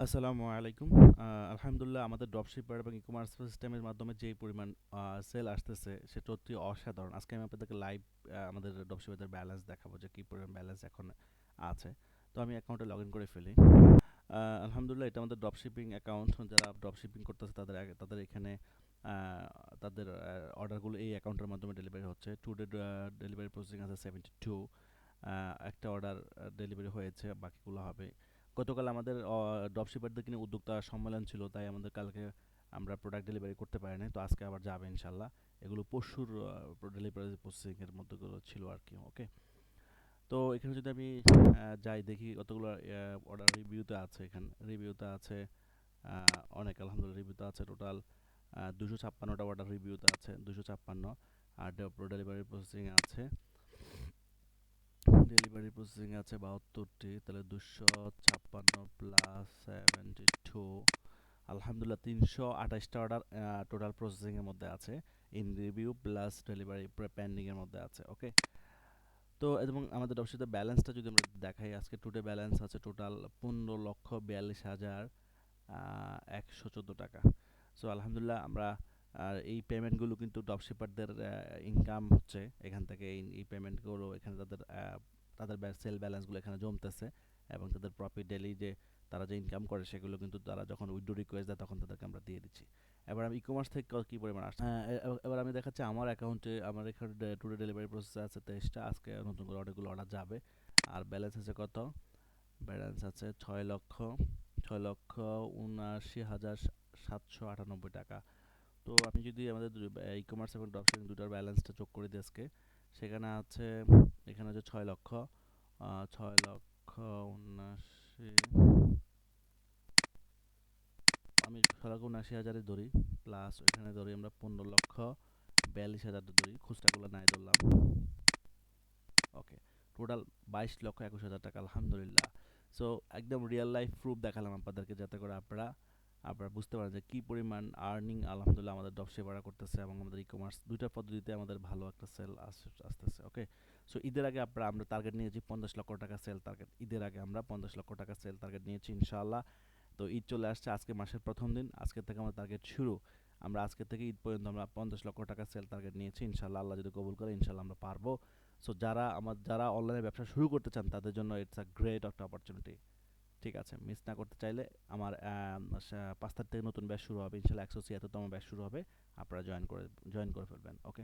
আসসালামু আলাইকুম। আলহামদুলিল্লাহ আমাদের ড্রপশিপার এবং ই-কমার্স সিস্টেমের মাধ্যমে যেই পরিমাণ সেল আসতেছে সেটা অতি অসাধারণ। আজকে আমি আপনাদেরকে লাইভ আমাদের ড্রপশিপারদের ব্যালেন্স দেখাবো যে কী পরিমাণ ব্যালেন্স এখন আছে। তো আমি অ্যাকাউন্টে লগ ইন করে ফেলি। আলহামদুলিল্লাহ এটা আমাদের ড্রপশিপিং অ্যাকাউন্ট। যারা ড্রপশিপিং করতেছে তাদের এখানে তাদের অর্ডারগুলো এই অ্যাকাউন্টের মাধ্যমে ডেলিভারি হচ্ছে। টুডে ডেলিভারি প্রসেসিং আছে 72। একটা অর্ডার ডেলিভারি হয়েছে, বাকিগুলো হবে। গতকাল আমাদের ড্রপশিপারদের কিনে উদ্যোক্তা সম্মেলন ছিল, তাই আমাদের কালকে আমরা প্রোডাক্ট ডেলিভারি করতে পারিনি। তো আজকে আবার যাবে ইনশাল্লাহ। এগুলো পরশুর ডেলিভারি প্রসেসিংয়ের মধ্যেগুলো ছিল আর কি। ওকে, তো এখানে যদি আমি যাই দেখি কতগুলো অর্ডার রিভিউতে আছে। এখানে রিভিউতে আছে অনেক, আলহামদুলিল্লাহ রিভিউতে আছে টোটাল 256টা অর্ডার রিভিউতে আছে, 256। আর ডেলিভারি প্রসেসিং আছে, ডেলিভারি প্রসেসিং আছে 72টি। তাহলে 256 প্লাস 72, আলহামদুলিল্লাহ 328টা অর্ডার টোটাল প্রসেসিংয়ের মধ্যে আছে, ইন রিভিউ প্লাস ডেলিভারি পেন্ডিংয়ের মধ্যে আছে। ওকে, তো এবং আমাদের অবশ্যই ব্যালেন্সটা যদি আমরা দেখাই, আজকে টুডে ব্যালেন্স আছে টোটাল 15,42,114 টাকা। সো আলহামদুলিল্লাহ আমরা আর এই পেমেন্টগুলো কিন্তু ড্রপশিপারদের ইনকাম হচ্ছে এখান থেকে। এই পেমেন্টগুলো এখানে তাদের সেল ব্যালেন্সগুলো এখানে জমতেছে, এবং তাদের প্রফিট ডেলি যে তারা যে ইনকাম করে সেগুলো কিন্তু তারা যখন উইথড্র রিকোয়েস্ট দেয় তখন তাদেরকে আমরা দিয়ে দিচ্ছি। এবার আমি ই-কমার্স থেকে কী পরিমাণ আসছে, এবার আমি দেখাচ্ছি আমার অ্যাকাউন্টে। আমার এখানে টুডে ডেলিভারি প্রসেস আছে 23টা। আজকে নতুন করে অর্ডার যাবে। আর ব্যালেন্স আছে কত? ব্যালেন্স আছে 6,79,798 টাকা। তো আমি যদি আমাদের ই-কমার্স এবং ড্রপশিপিং দুটার ব্যালেন্সটা যোগ করে দিই আজকে, সেখানে আছে, এখানে হচ্ছে 6,79,, আমি 6,79,000 ধরি, প্লাস ওইখানে ধরি আমরা 15,42,000 ধরি, খুচরাগুলো নাই ধরলাম। ওকে, টোটাল 22,21,000 টাকা আলহামদুলিল্লাহ। সো একদম রিয়েল লাইফ প্রুফ দেখালাম আপনাদেরকে, যাতে করে আপনারা বুঝতে পারেন যে কী পরিমাণ আর্নিং আলহামদুলিল্লাহ আমাদের ড্রপশিপাররা করতেছে, এবং আমাদের ই-কমার্স দুইটা পদ্ধতিতে আমাদের ভালো একটা সেল আসতেছে। ওকে, সো ঈদের আগে আমরা টার্গেট নিয়েছি 50 লক্ষ টাকা সেল টার্গেট। ঈদের আগে আমরা 50 লক্ষ টাকা সেল টার্গেট নিয়েছি ইনশাআল্লাহ। তো ঈদ চলে আসছে, আজকে মাসের প্রথম দিন, আজকে থেকে আমাদের টার্গেট শুরু। আমরা আজকে থেকে ঈদ পর্যন্ত আমরা 50 লক্ষ টাকা সেল টার্গেট নিয়েছি ইনশাআল্লাহ। আল্লাহ যদি কবুল করে ইনশাআল্লাহ আমরা পারবো। সো যারা অনলাইনে ব্যবসা শুরু করতে চান তাদের জন্য ইটস আ গ্রেট একটা অপরচুনিটি। ঠিক আছে, মিস না করতে চাইলে আমার 5 তারিখ থেকে নতুন ব্যাচ শুরু হবে ইনশাআল্লাহ, 176তম ব্যাচ শুরু হবে। আপনারা জয়েন করে ফেলবেন। ওকে।